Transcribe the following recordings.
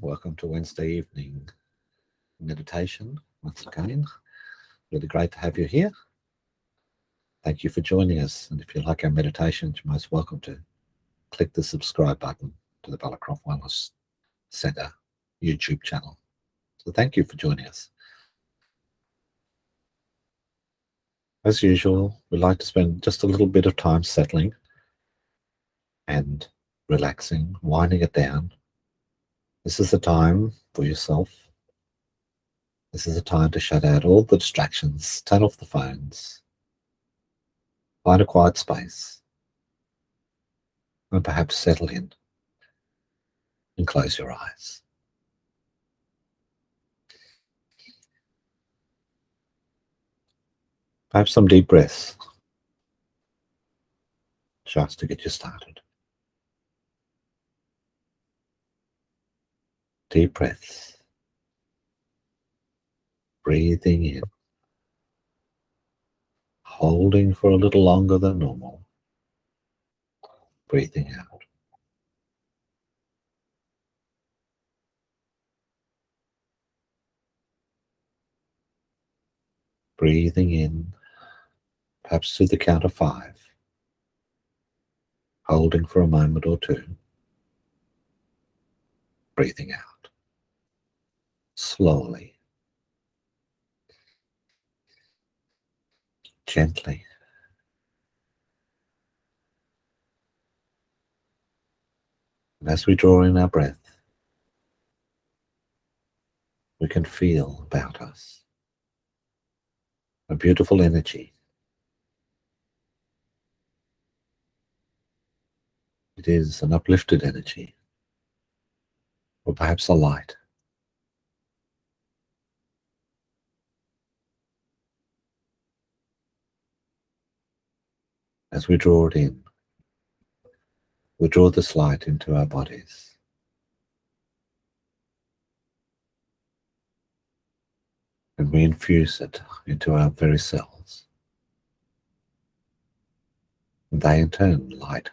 Welcome to Wednesday evening meditation once again. Really great to have you here. Thank you for joining us. And if you like our meditations, you're most welcome to click the subscribe button to the Balacroft Wellness Centre YouTube channel. So thank you for joining us. As usual, we like to spend just a little bit of time settling and relaxing, winding it down. This is the time for yourself. This is a time to shut out all the distractions, turn off the phones, find a quiet space, and perhaps settle in and close your eyes. Perhaps some deep breaths, just to get you started. Deep breaths. Breathing in, holding for a little longer than normal. Breathing out. Breathing in, perhaps to the count of 5. Holding for a moment or two. Breathing out. Slowly. Gently. And as we draw in our breath, we can feel about us a beautiful energy. It is an uplifted energy, or perhaps a light. As we draw it in, we draw this light into our bodies. And we infuse it into our very cells. And they in turn light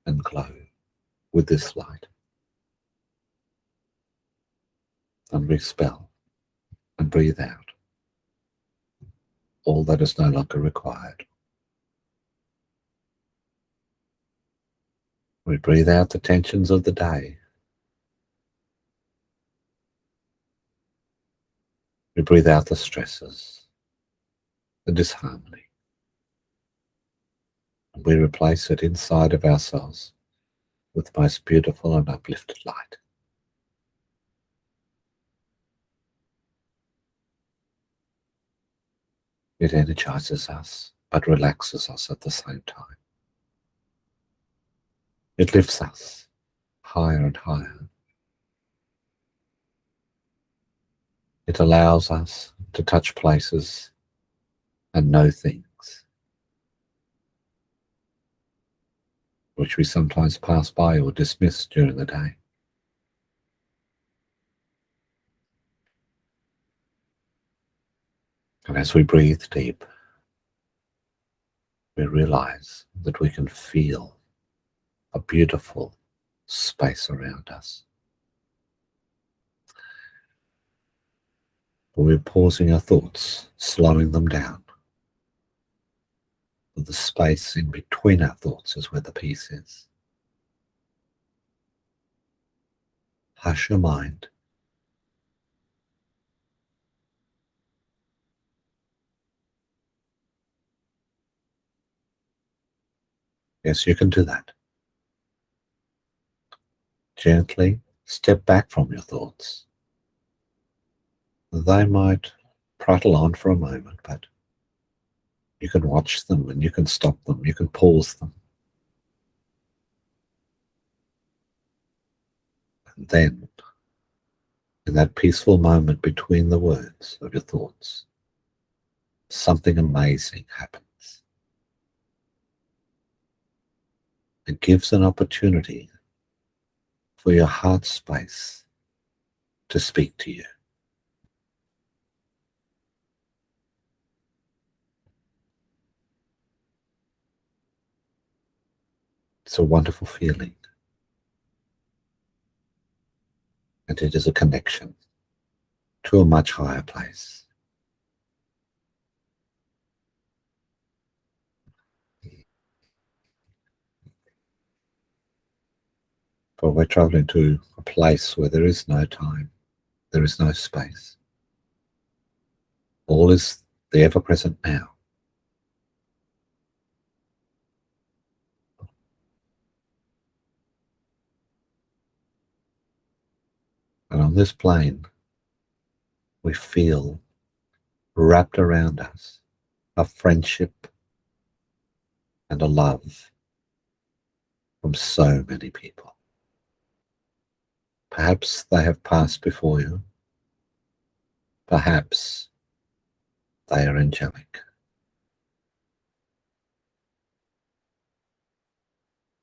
and glow with this light. And we expel and breathe out all that is no longer required. We breathe out the tensions of the day. We breathe out the stresses, the disharmony. And we replace it inside of ourselves with the most beautiful and uplifted light. It energizes us, but relaxes us at the same time. It lifts us higher and higher. It allows us to touch places and know things which we sometimes pass by or dismiss during the day. And as we breathe deep, we realize that we can feel a beautiful space around us. We're pausing our thoughts, slowing them down. The space in between our thoughts is where the peace is. Hush your mind. Yes, you can do that. Gently step back from your thoughts. They might prattle on for a moment, but you can watch them and you can stop them, you can pause them. And then, in that peaceful moment between the words of your thoughts, something amazing happens. It gives an opportunity for your heart space to speak to you. It's a wonderful feeling. And it is a connection to a much higher place. For we're traveling to a place where there is no time, there is no space. All is the ever-present now. And on this plane, we feel wrapped around us a friendship and a love from so many people. Perhaps they have passed before you. Perhaps they are angelic.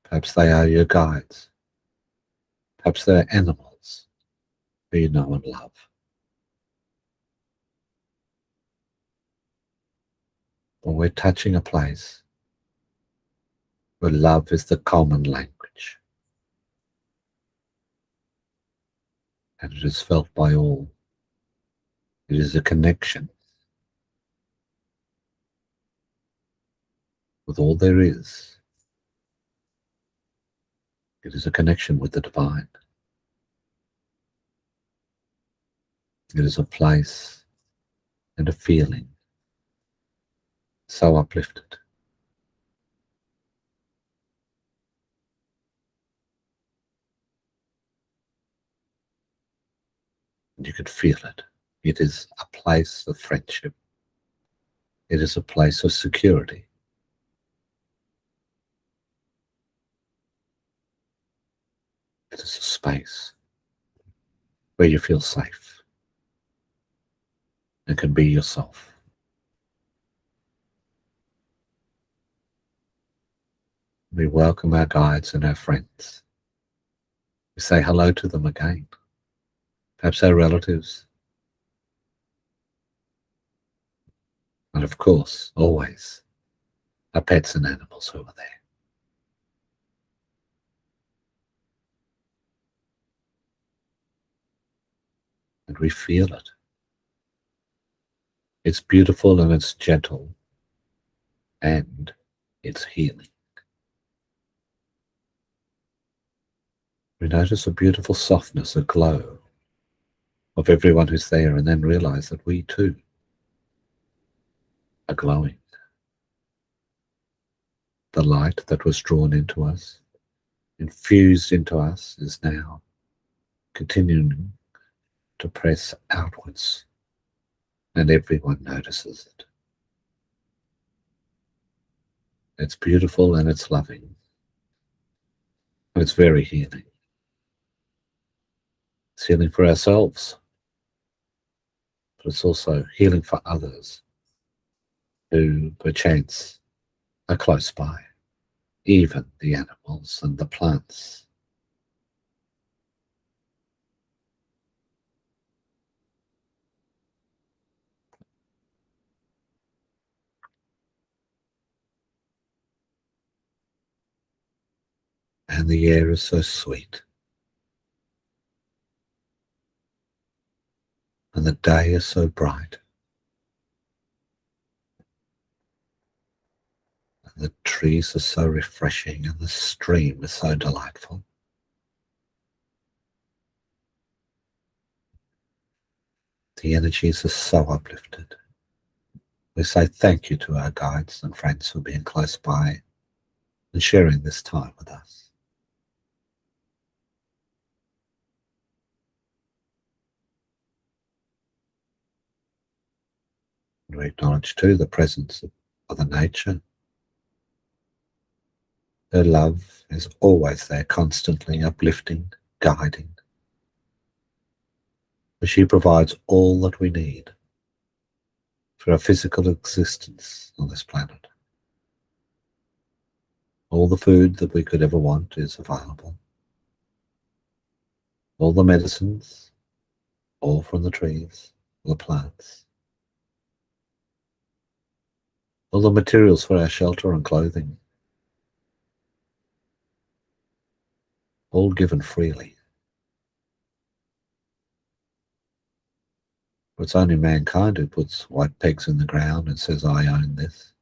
Perhaps they are your guides. Perhaps they are animals who you know and love. But we're touching a place where love is the common language. And it is felt by all. It is a connection with all there is. It is a connection with the divine. It is a place and a feeling so uplifted. And you could feel it. It is a place of friendship. It is a place of security. It is a space where you feel safe and can be yourself. We welcome our guides and our friends. We say hello to them again. Perhaps our relatives. And of course, always, our pets and animals who are there. And we feel it. It's beautiful and it's gentle and it's healing. We notice a beautiful softness, a glow of everyone who's there, and then realize that we too are glowing. The light that was drawn into us, infused into us, is now continuing to press outwards, and everyone notices it. It's beautiful and it's loving, and it's very healing. It's healing for ourselves, but it's also healing for others who perchance are close by, even the animals and the plants. And the air is so sweet. And the day is so bright. And the trees are so refreshing, and the stream is so delightful. The energies are so uplifted. We say thank you to our guides and friends for being close by and sharing this time with us. And we acknowledge too the presence of Mother Nature. Her love is always there, constantly uplifting, guiding. For she provides all that we need for our physical existence on this planet. All the food that we could ever want is available. All the medicines, all from the trees, the plants. All the materials for our shelter and clothing. All given freely. It's only mankind who puts white pegs in the ground and says, I own this.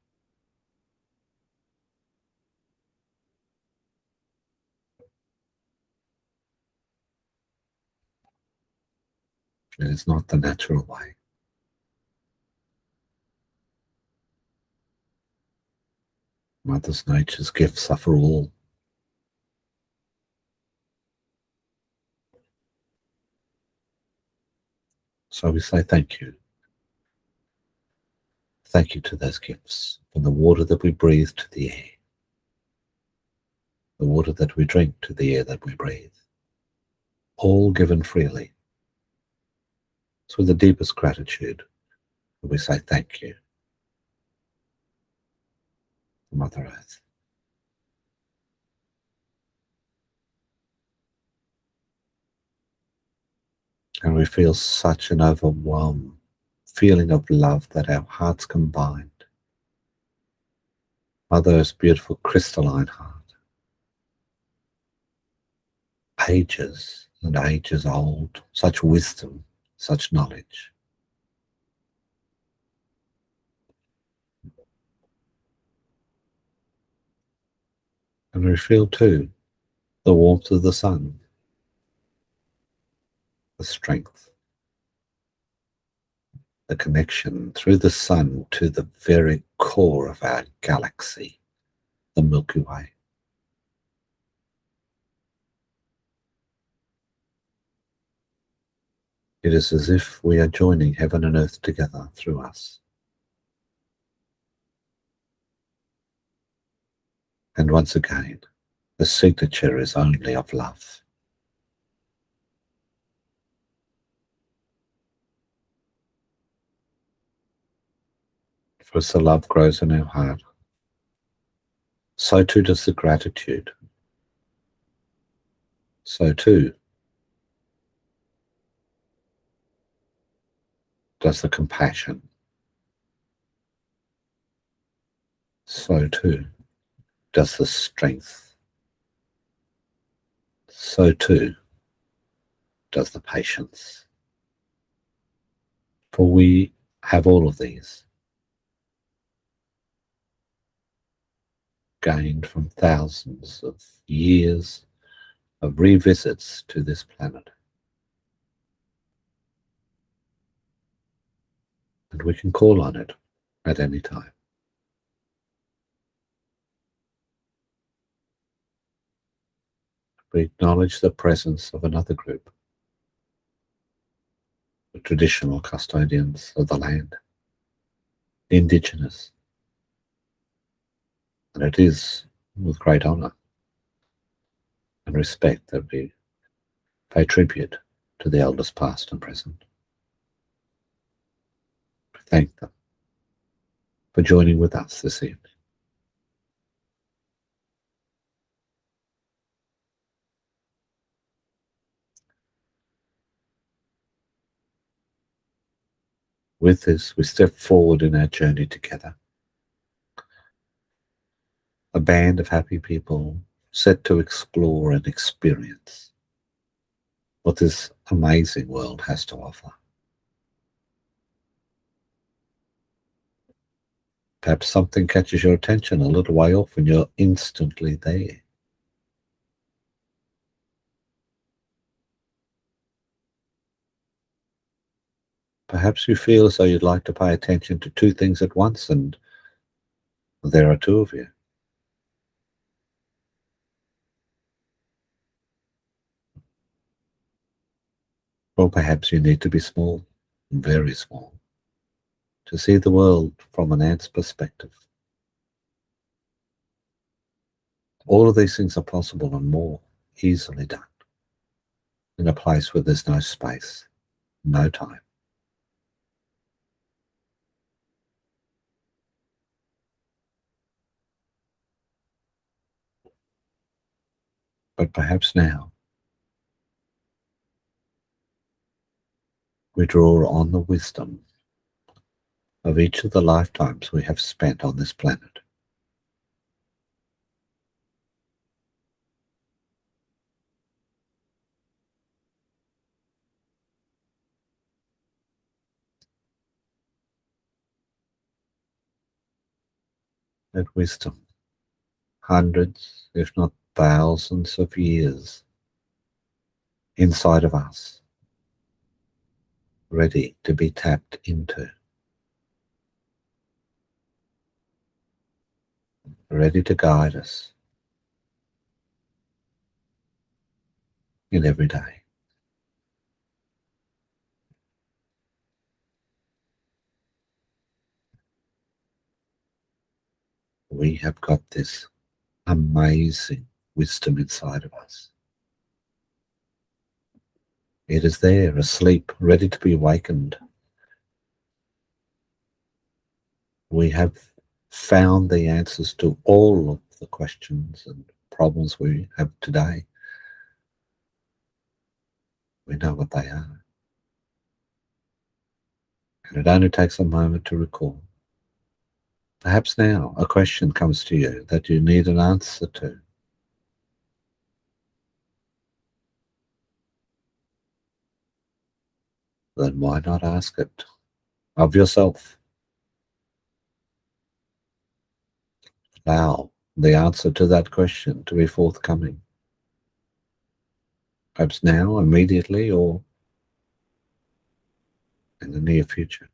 It is not the natural way. Mother Nature's gifts are for all. So we say thank you. Thank you to those gifts, from the water that we breathe to the air, the water that we drink to the air that we breathe, all given freely. So with the deepest gratitude, we say thank you, Mother Earth. And we feel such an overwhelming feeling of love that our hearts combined. Mother Earth's beautiful crystalline heart, ages and ages old, such wisdom, such knowledge. And we feel too the warmth of the sun, the strength, the connection through the sun to the very core of our galaxy, the Milky Way. It is as if we are joining heaven and earth together through us. And once again, the signature is only of love. For as the love grows in our heart, so too does the gratitude. So too does the compassion. So too does the strength. So too does the patience. For we have all of these, gained from thousands of years of revisits to this planet. And we can call on it at any time. We acknowledge the presence of another group, the traditional custodians of the land, the indigenous. And it is with great honour and respect that we pay tribute to the elders past and present. We thank them for joining with us this evening. With this, we step forward in our journey together. A band of happy people set to explore and experience what this amazing world has to offer. Perhaps something catches your attention a little way off and you're instantly there. Perhaps you feel as though you'd like to pay attention to two things at once, and there are two of you. Or perhaps you need to be small, very small, to see the world from an ant's perspective. All of these things are possible and more easily done in a place where there's no space, no time. But perhaps now we draw on the wisdom of each of the lifetimes we have spent on this planet. that wisdom, hundreds, if not thousands of years inside of us, ready to be tapped into, ready to guide us in every day. We have got this amazing wisdom inside of us. It is there, asleep, ready to be awakened. We have found the answers to all of the questions and problems we have today. We know what they are. And it only takes a moment to recall. Perhaps now a question comes to you that you need an answer to. Then why not ask it of yourself? Allow the answer to that question to be forthcoming. Perhaps now, immediately, or in the near future.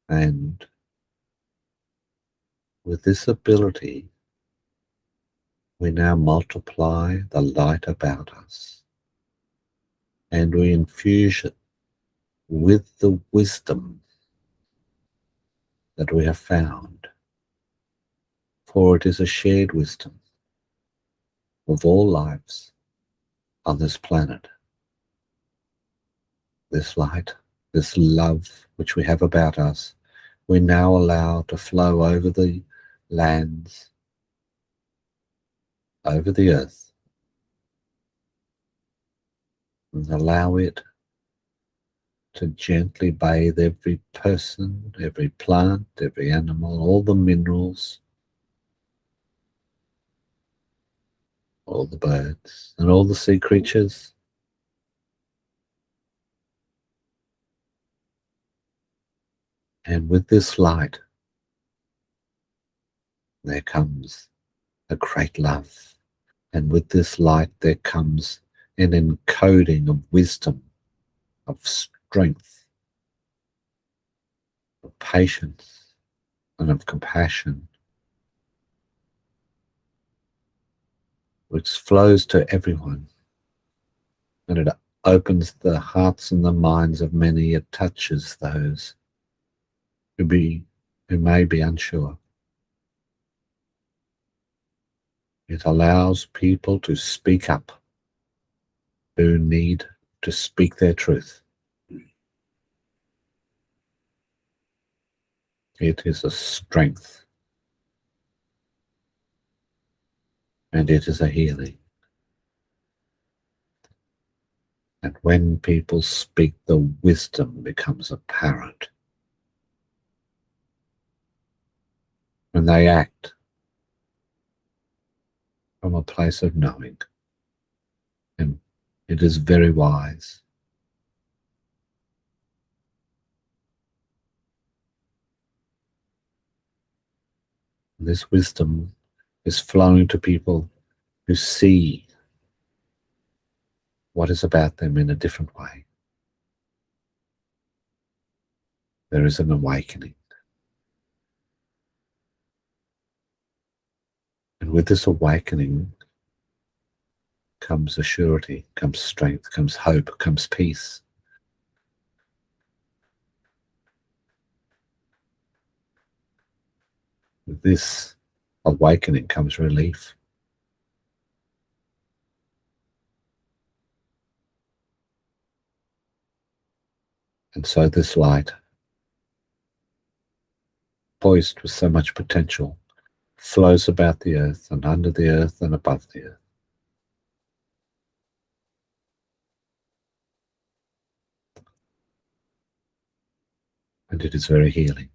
And with this ability, we now multiply the light about us, and we infuse it with the wisdom that we have found, for it is a shared wisdom of all lives on this planet. This light, this love which we have about us, we now allow to flow over the lands, over the earth, and allow it to gently bathe every person, every plant, every animal, all the minerals, all the birds, and all the sea creatures. And with this light, there comes a great love. And with this light, there comes an encoding of wisdom, of strength, of patience, and of compassion, which flows to everyone. And it opens the hearts and the minds of many. It touches those who may be unsure. It allows people to speak up who need to speak their truth. It is a strength, and it is a healing. And when people speak, the wisdom becomes apparent. When they act from a place of knowing, and it is very wise. This wisdom is flowing to people who see what is about them in a different way. There is an awakening. And with this awakening comes a surety, comes strength, comes hope, comes peace. With this awakening comes relief. And so this light, poised with so much potential, flows about the earth and under the earth and above the earth. And it is very healing.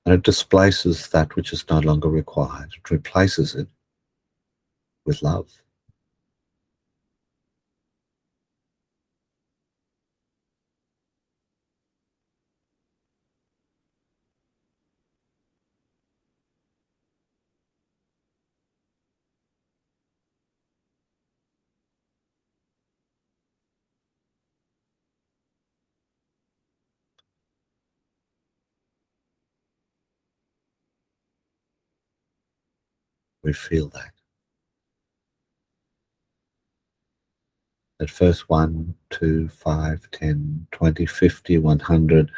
And it displaces that which is no longer required. It replaces it with love. We feel that. At first 1, 2, 5, 10, 20, 50, 100,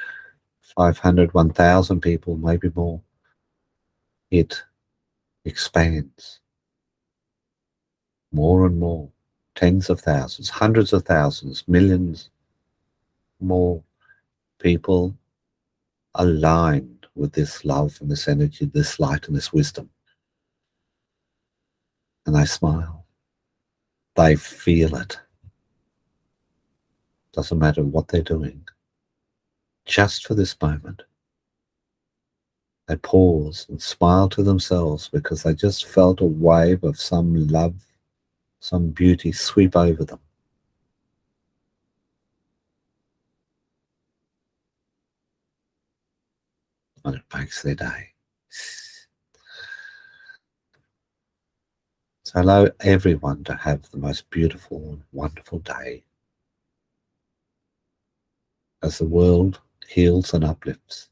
500, 1,000 people, maybe more. It expands more and more. Tens of thousands, hundreds of thousands, millions more people aligned with this love and this energy, this light and this wisdom. And they smile. They feel it. Doesn't matter what they're doing. Just for this moment, they pause and smile to themselves because they just felt a wave of some love, some beauty sweep over them. And it makes their day. So allow everyone to have the most beautiful and wonderful day as the world heals and uplifts.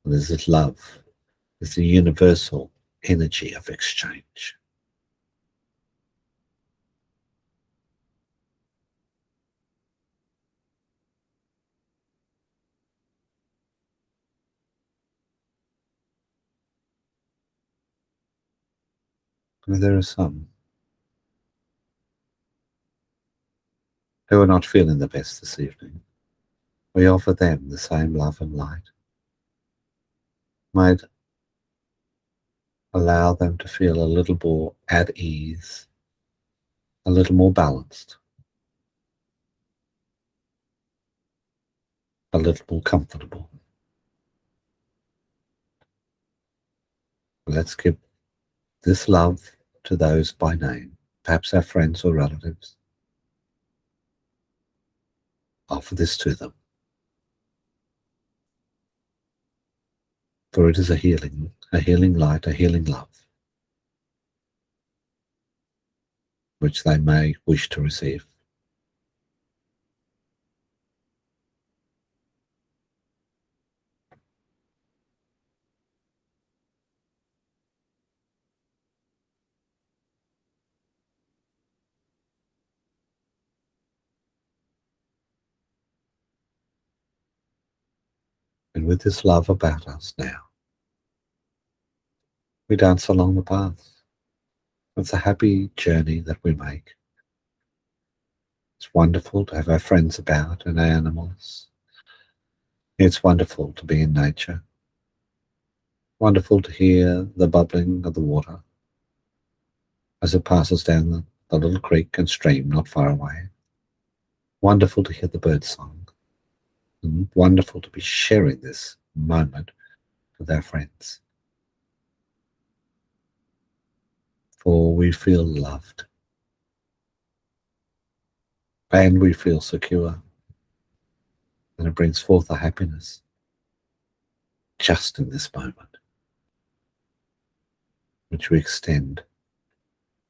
And there's this love, there's the universal energy of exchange. And there are some who are not feeling the best this evening. We offer them the same love and light. Might allow them to feel a little more at ease, a little more balanced, a little more comfortable. Let's give this love to those by name, perhaps our friends or relatives. Offer this to them. For it is a healing light, a healing love, which they may wish to receive. And with this love about us now, we dance along the path. It's a happy journey that we make. It's wonderful to have our friends about and our animals. It's wonderful to be in nature. Wonderful to hear the bubbling of the water as it passes down the little creek and stream not far away. Wonderful to hear the bird song. And wonderful to be sharing this moment with our friends. For we feel loved. And we feel secure. And it brings forth a happiness just in this moment, which we extend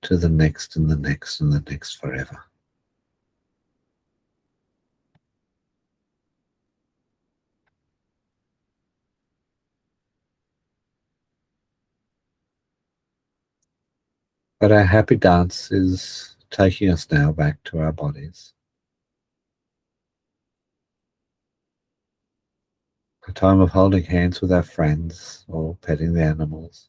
to the next and the next and the next forever. But our happy dance is taking us now back to our bodies. A time of holding hands with our friends or petting the animals.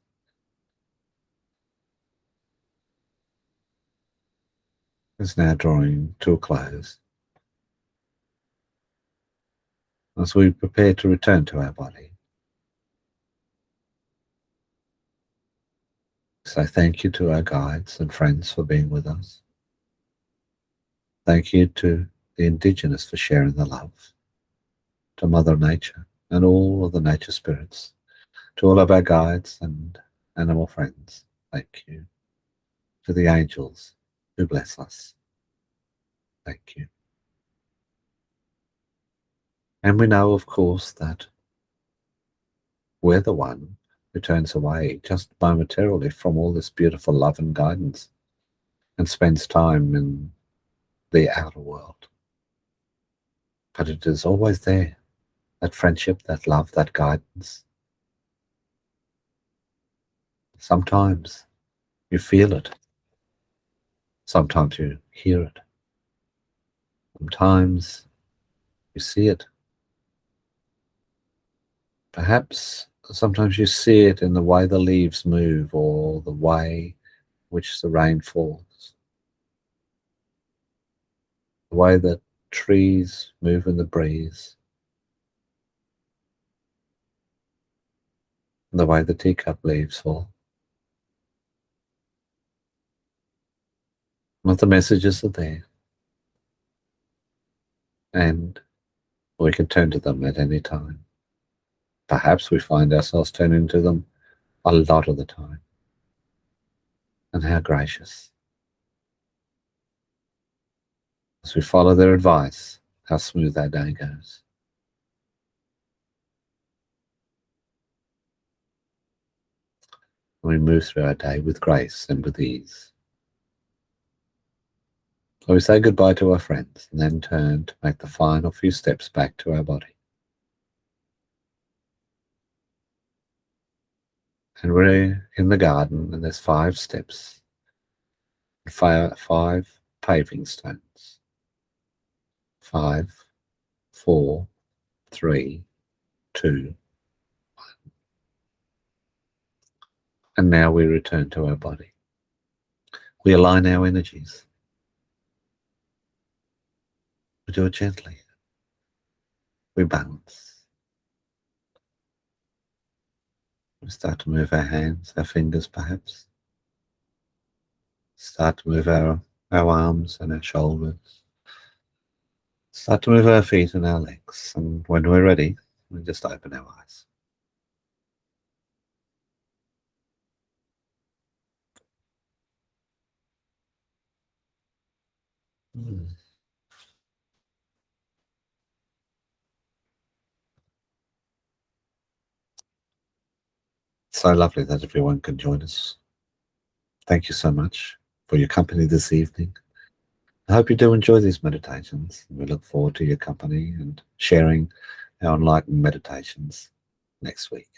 Is now drawing to a close. As we prepare to return to our body. So thank you to our guides and friends for being with us. Thank you to the Indigenous for sharing the love, to Mother Nature and all of the nature spirits, to all of our guides and animal friends, thank you. To the angels who bless us, thank you. And we know, of course, that we're the one who turns away just momentarily from all this beautiful love and guidance and spends time in the outer world. But it is always there, that friendship, that love, that guidance. Sometimes you feel it. Sometimes you hear it. Sometimes you see it. Perhaps sometimes you see it in the way the leaves move or the way which the rain falls, the way that trees move in the breeze, and the way the teacup leaves fall. But the messages are there, and we can turn to them at any time. Perhaps we find ourselves turning to them a lot of the time. And how gracious. As we follow their advice, how smooth our day goes. We move through our day with grace and with ease. So we say goodbye to our friends and then turn to make the final few steps back to our body. And we're in the garden, and there's 5 steps, 5 paving stones. 5, 4, 3, 2, 1. And now we return to our body. We align our energies. We do it gently. We balance. We start to move our hands, our fingers perhaps. Start to move our arms and our shoulders. Start to move our feet and our legs. And when we're ready, we just open our eyes. So lovely that everyone can join us. Thank you so much for your company this evening. I hope you do enjoy these meditations. We look forward to your company and sharing our enlightened meditations next week.